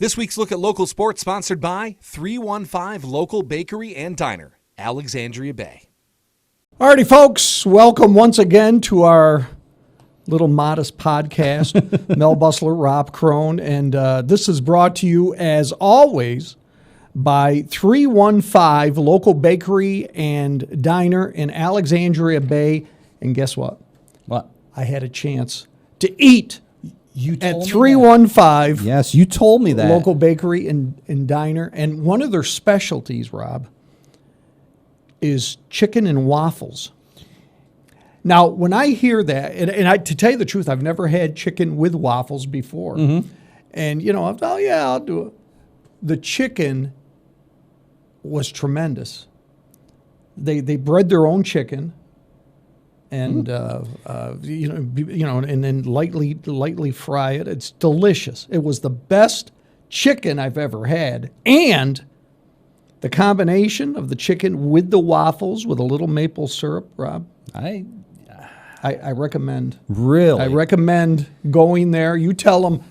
This week's Look at Local Sports sponsored by 315 Local Bakery and Diner, Alexandria Bay. Alrighty, folks, welcome once again to our little modest podcast. Mel Busler, Rob Crone, and this is brought to you, as always, by 315 Local Bakery and Diner in Alexandria Bay. And guess what? What? I had a chance to eat You told at me 315 that. Yes, you told me that. Local Bakery and Diner. And one of their specialties, Rob, is chicken and waffles. Now, when I hear that, and to tell you the truth, I've never had chicken with waffles before. Mm-hmm. And, you know, I'll do it. The chicken was tremendous. They bred their own chicken. And and then lightly fry it. It's delicious. It was the best chicken I've ever had, and the combination of the chicken with the waffles with a little maple syrup, Rob. I recommend. Really, I recommend going there. You tell them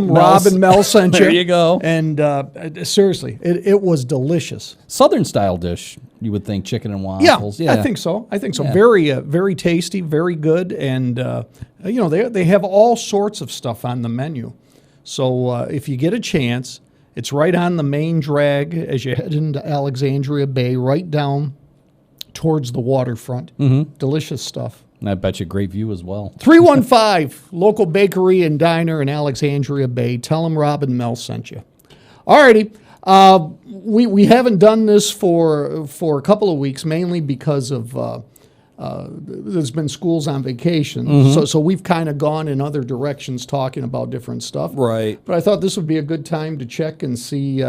Rob and Mel sent you. There you go. And seriously, it was delicious. Southern style dish, you would think, chicken and waffles. Yeah. I think so. Yeah. Very tasty, very good, and they have all sorts of stuff on the menu. So if you get a chance, it's right on the main drag as you head into Alexandria Bay, right down towards the waterfront. Mm-hmm. Delicious stuff. And I bet you a great view as well. 315 Local Bakery and Diner in Alexandria Bay. Tell them Rob and Mel sent you. All righty. We haven't done this for a couple of weeks, mainly because of there's been schools on vacation. Mm-hmm. So we've kind of gone in other directions talking about different stuff. Right. But I thought this would be a good time to check and see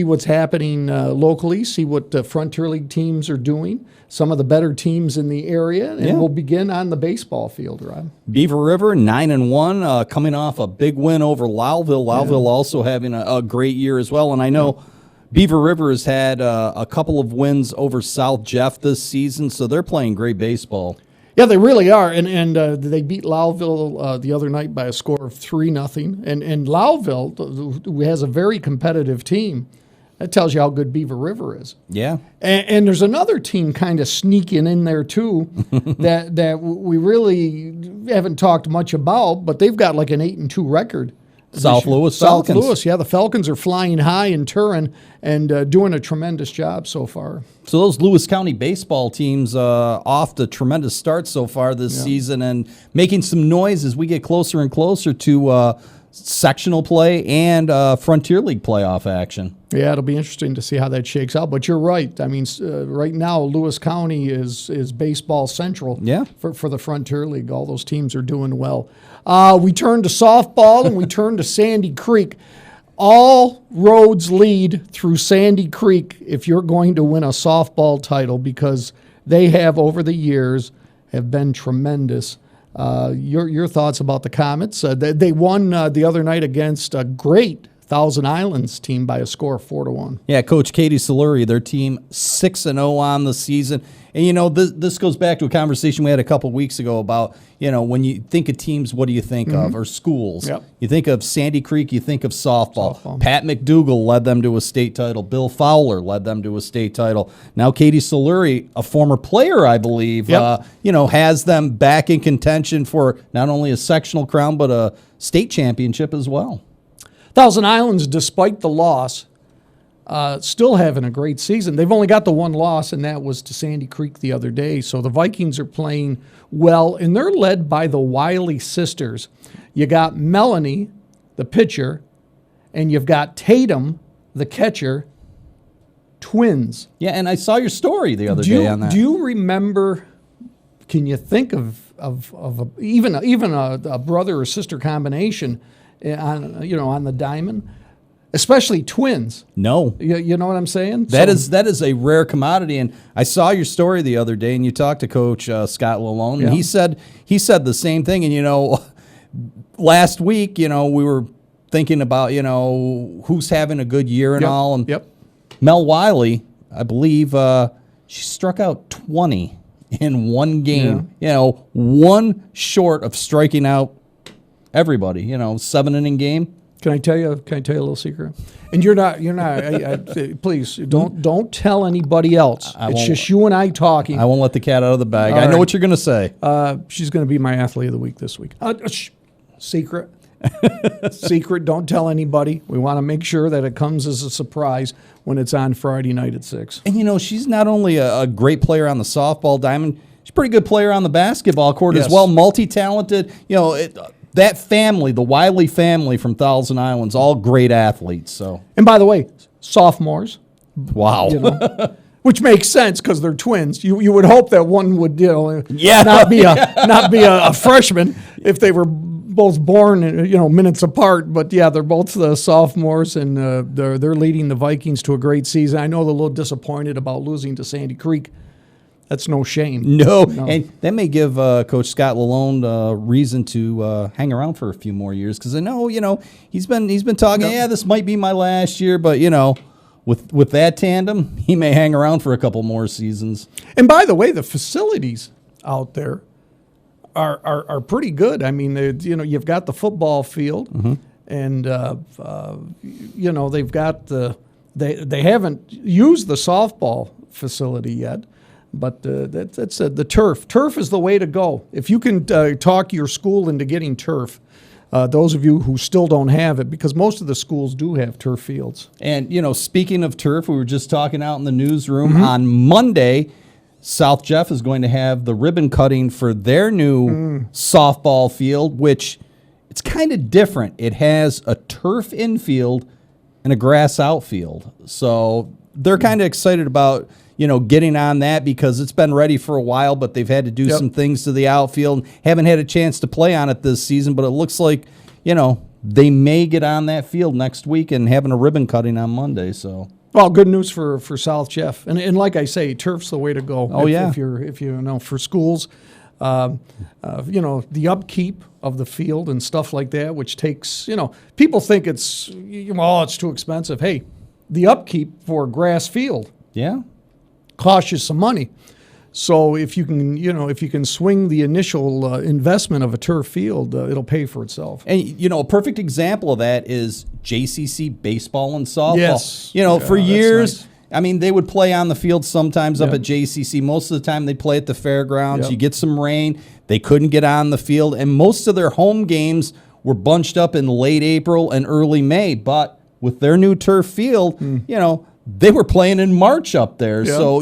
what's happening locally, see what Frontier League teams are doing, some of the better teams in the area, and we'll begin on the baseball field, Rob. Beaver River 9-1, coming off a big win over Lowville. Lowville also having a great year as well, and I know Beaver River has had a couple of wins over South Jeff this season, so they're playing great baseball. Yeah, they really are, and they beat Lowville the other night by a score of 3-0. And Lowville, who has a very competitive team, that tells you how good Beaver River is. Yeah. And there's another team kind of sneaking in there, too, that we really haven't talked much about, but they've got like an 8-2 record. South Louis Falcons. South Louis, yeah. The Falcons are flying high in Turin and doing a tremendous job so far. So those Lewis County baseball teams off to tremendous start so far this season and making some noise as we get closer and closer to sectional play and Frontier League playoff action. Yeah, it'll be interesting to see how that shakes out. But you're right. I mean, right now, Lewis County is baseball central for the Frontier League. All those teams are doing well. We turn to softball and we turn to Sandy Creek. All roads lead through Sandy Creek if you're going to win a softball title, because they have, over the years, have been tremendous. Your thoughts about the Comets? They won the other night against a great Thousand Islands team by a score of 4-1. Yeah, Coach Katie Soluri, their team 6-0 on the season. And, this goes back to a conversation we had a couple weeks ago about, when you think of teams, what do you think of? Or schools. Yep. You think of Sandy Creek, you think of softball. Pat McDougal led them to a state title. Bill Fowler led them to a state title. Now Katie Soluri, a former player, I believe, has them back in contention for not only a sectional crown, but a state championship as well. Thousand Islands, despite the loss, still having a great season. They've only got the one loss, and that was to Sandy Creek the other day. So the Vikings are playing well, and they're led by the Wiley sisters. You got Melanie, the pitcher, and you've got Tatum, the catcher, twins. Yeah, and I saw your story the other day on that. Do you remember, can you think of even a brother or sister combination on the diamond, especially twins? No. You know what I'm saying? That is a rare commodity. And I saw your story the other day, and you talked to Coach Scott Lalone, and he said the same thing. And last week, we were thinking about who's having a good year and all. And Mel Wiley, I believe, she struck out 20 in one game. One short of striking out everybody. 7-inning game. Can I tell you a little secret? And you're not. Please don't tell anybody else. It's just you and I talking. I won't let the cat out of the bag. I know what you're going to say. She's going to be my athlete of the week this week. Secret. Secret. Don't tell anybody. We want to make sure that it comes as a surprise when it's on Friday night at 6. And she's not only a great player on the softball diamond. She's a pretty good player on the basketball court as well. Multi-talented. That family, the Wiley family from Thousand Islands, all great athletes. So, and by the way, sophomores. Wow. Which makes sense because they're twins. You would hope that one would not be a freshman if they were both born minutes apart. But yeah, they're both sophomores, and they're leading the Vikings to a great season. I know they're a little disappointed about losing to Sandy Creek. That's no shame. No. And that may give Coach Scott Lalonde reason to hang around for a few more years because I know, he's been talking, this might be my last year, but, with that tandem, he may hang around for a couple more seasons. And by the way, the facilities out there are pretty good. I mean, you've got the football field, and, they've got they haven't used the softball facility yet. But that's the turf. Turf is the way to go. If you can talk your school into getting turf, those of you who still don't have it, because most of the schools do have turf fields. And, speaking of turf, we were just talking out in the newsroom. On Monday, South Jeff is going to have the ribbon cutting for their new softball field, which it's kind of different. It has a turf infield and a grass outfield. So they're kind of excited about getting on that because it's been ready for a while, but they've had to do some things to the outfield. Haven't had a chance to play on it this season, but it looks like, they may get on that field next week and having a ribbon cutting on Monday. So, well, good news for South Jeff. And like I say, turf's the way to go. If you for schools, the upkeep of the field and stuff like that, which takes, people think it's too expensive. Hey, the upkeep for a grass field. Yeah. Costs you some money. So if you can swing the initial investment of a turf field, it'll pay for itself. And a perfect example of that is JCC baseball and softball. Yes. For years, nice. I mean, they would play on the field sometimes up at JCC. Most of the time they play at the fairgrounds. You get some rain. They couldn't get on the field. And most of their home games were bunched up in late April and early May. But with their new turf field, they were playing in March up there. Yeah. So,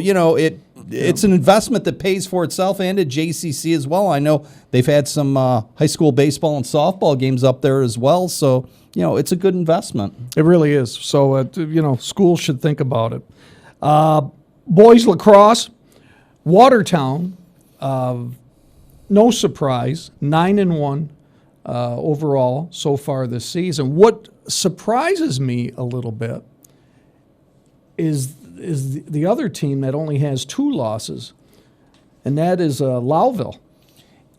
it's an investment that pays for itself, and at JCC as well. I know they've had some high school baseball and softball games up there as well. So, it's a good investment. It really is. So, schools should think about it. Boys lacrosse, Watertown, no surprise, 9-1 overall so far this season. What surprises me a little bit is the other team that only has 2 losses, and that is Lowville,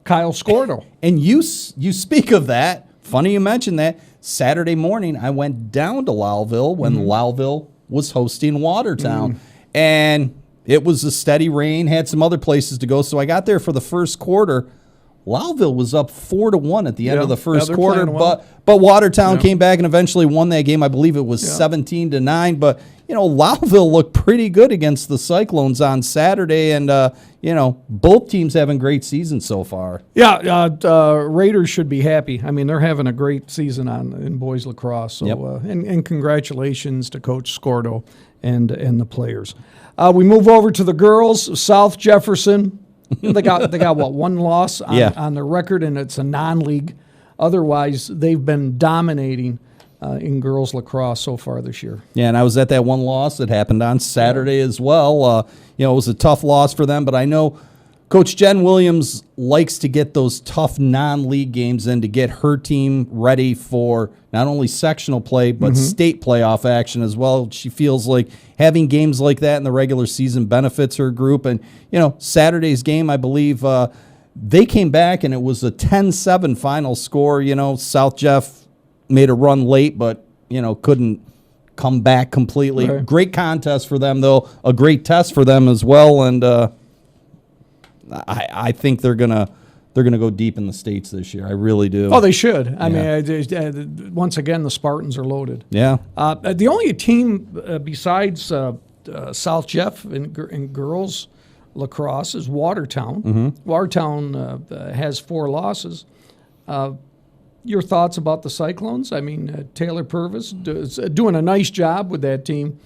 Kyle Scordo. And you speak of that. Funny you mentioned that. Saturday morning, I went down to Lowville when Lowville was hosting Watertown, and it was a steady rain. Had some other places to go, so I got there for the first quarter. Lowville was up 4-1 at the end of the first quarter, well. but Watertown came back and eventually won that game. I believe it was 17-9. But Lowville looked pretty good against the Cyclones on Saturday, and both teams having great seasons so far. Yeah, Raiders should be happy. I mean, they're having a great season in boys lacrosse. So, and congratulations to Coach Scordo and the players. We move over to the girls. South Jefferson. They got what, 1 loss on their record, and it's a non-league. Otherwise, they've been dominating in girls lacrosse so far this year. Yeah, and I was at that 1 loss that happened on Saturday as well. It was a tough loss for them, but I know Coach Jen Williams likes to get those tough non-league games in to get her team ready for not only sectional play, but state playoff action as well. She feels like having games like that in the regular season benefits her group. And, Saturday's game, I believe, they came back and it was a 10-7 final score. South Jeff made a run late, but, couldn't come back completely. Right. Great contest for them, though. A great test for them as well. And I think they're gonna they're going to go deep in the states this year. I really do. Oh, they should. I mean, once again, the Spartans are loaded. Yeah. The only team besides South Jeff in girls lacrosse is Watertown. Mm-hmm. Watertown has 4 losses. Your thoughts about the Cyclones? I mean, Taylor Purvis is doing a nice job with that team,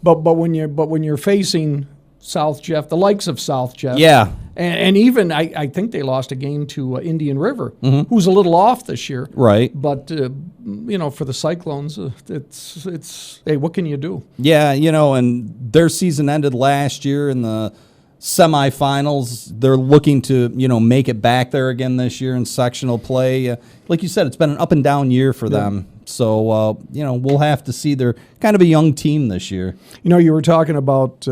but when you're facing South Jeff, the likes of South Jeff, yeah, and even I think they lost a game to Indian River, mm-hmm. who's a little off this year, right? But for the Cyclones, it's hey, what can you do? Yeah, and their season ended last year in the semifinals. They're looking to make it back there again this year in sectional play. Like you said, it's been an up and down year for them. So we'll have to see. They're kind of a young team this year. You were talking about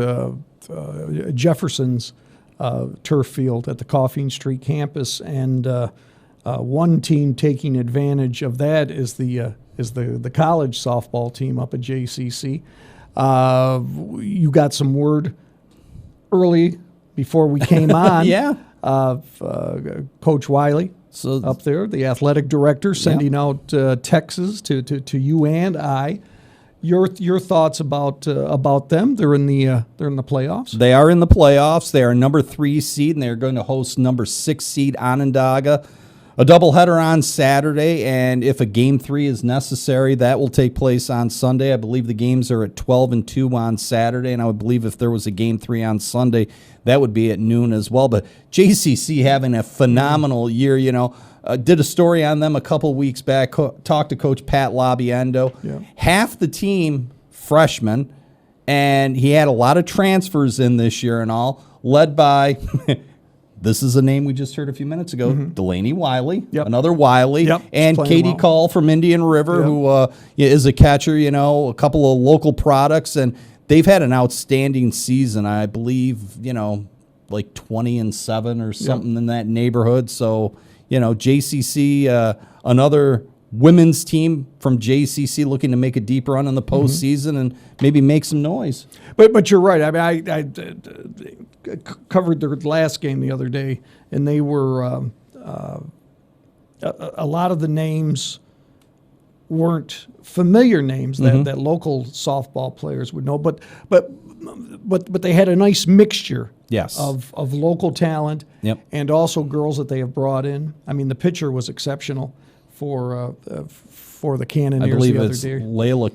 Jefferson's turf field at the Coffeen Street campus, and one team taking advantage of that is the college softball team up at JCC. You got some word early before we came on. Yeah. Coach Wiley So up there, the athletic director, sending out texts to you and I. Your thoughts about them? They're in the playoffs. They are in the playoffs. They are number 3 seed, and they're going to host number 6 seed Onondaga. A doubleheader on Saturday, and if a game 3 is necessary, that will take place on Sunday. I believe the games are at 12 and 2 on Saturday, and I would believe if there was a game 3 on Sunday, that would be at noon as well. But JCC having a phenomenal year, did a story on them a couple weeks back, talked to Coach Pat Labiendo. Yeah. Half the team freshmen, and he had a lot of transfers in this year and all, led by... This is a name we just heard a few minutes ago, Delaney Wiley, another Wiley, and Katie well. Call from Indian River, who is a catcher, a couple of local products, and they've had an outstanding season. I believe, like 20-7 or something in that neighborhood. So, JCC, another women's team from JCC looking to make a deep run in the postseason and maybe make some noise. But you're right. I mean, I covered their last game the other day, and they were a lot of the names weren't familiar names that local softball players would know, but they had a nice mixture of local talent and also girls that they have brought in. I mean, the pitcher was exceptional for the Cannoneers. I believe the other it's day. Layla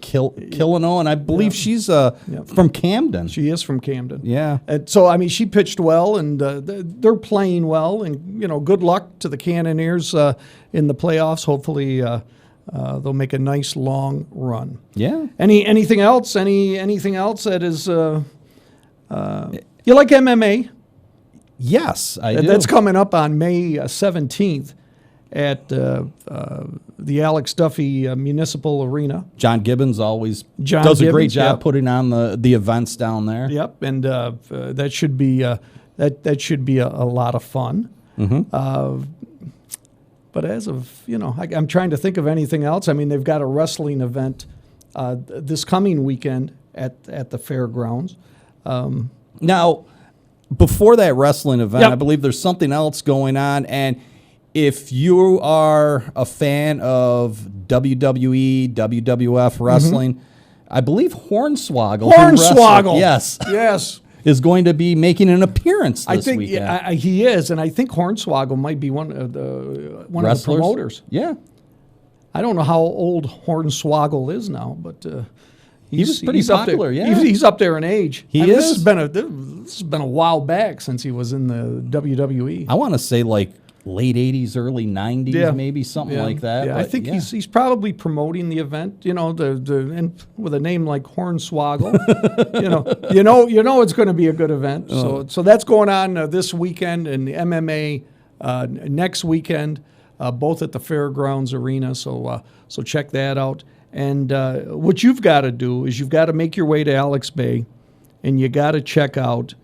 Killano, and I believe she's from Camden. She is from Camden. Yeah. And so, I mean, she pitched well, and they're playing well, and, good luck to the Cannoneers in the playoffs. Hopefully they'll make a nice long run. Yeah. Anything else? Anything else that is... you like MMA? Yes, I do. That's coming up on May 17th. At the Alex Duffy Municipal Arena. John Gibbons always does a great job putting on the events down there. Yep, and that should be that should be a lot of fun. But as of I'm trying to think of anything else. I mean, they've got a wrestling event this coming weekend at the fairgrounds. Now, before that wrestling event, I believe there's something else going on, and if you are a fan of WWE, WWF wrestling, I believe Hornswoggle, yes, is going to be making an appearance this weekend. I think he is, and I think Hornswoggle might be one of the promoters. Yeah, I don't know how old Hornswoggle is now, but he was pretty popular. He's up there in age. Is. This has been a while back since he was in the WWE. I want to say like late 80s, early 90s, maybe something like that. Yeah, but I think he's probably promoting the event. And with a name like Hornswoggle, it's going to be a good event. So that's going on this weekend, and the MMA next weekend, both at the Fairgrounds Arena. So check that out. And what you've got to do is you've got to make your way to Alex Bay, and you got to check out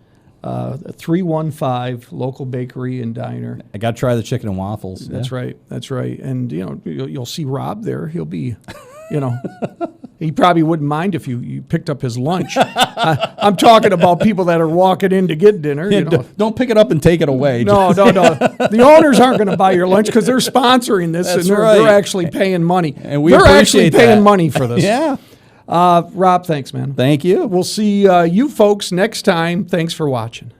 315 local bakery and diner. I got to try the chicken and waffles. That's right. And you'll see Rob there. He'll be You know, he probably wouldn't mind if you picked up his lunch. I'm talking about people that are walking in to get dinner. Yeah, you know. don't pick it up and take it away. No. The owners aren't going to buy your lunch because they're sponsoring this. That's and they're actually paying money. And we they're appreciate actually paying that. money for this. Yeah. Rob, thanks, man. Thank you. We'll see you folks next time. Thanks for watching.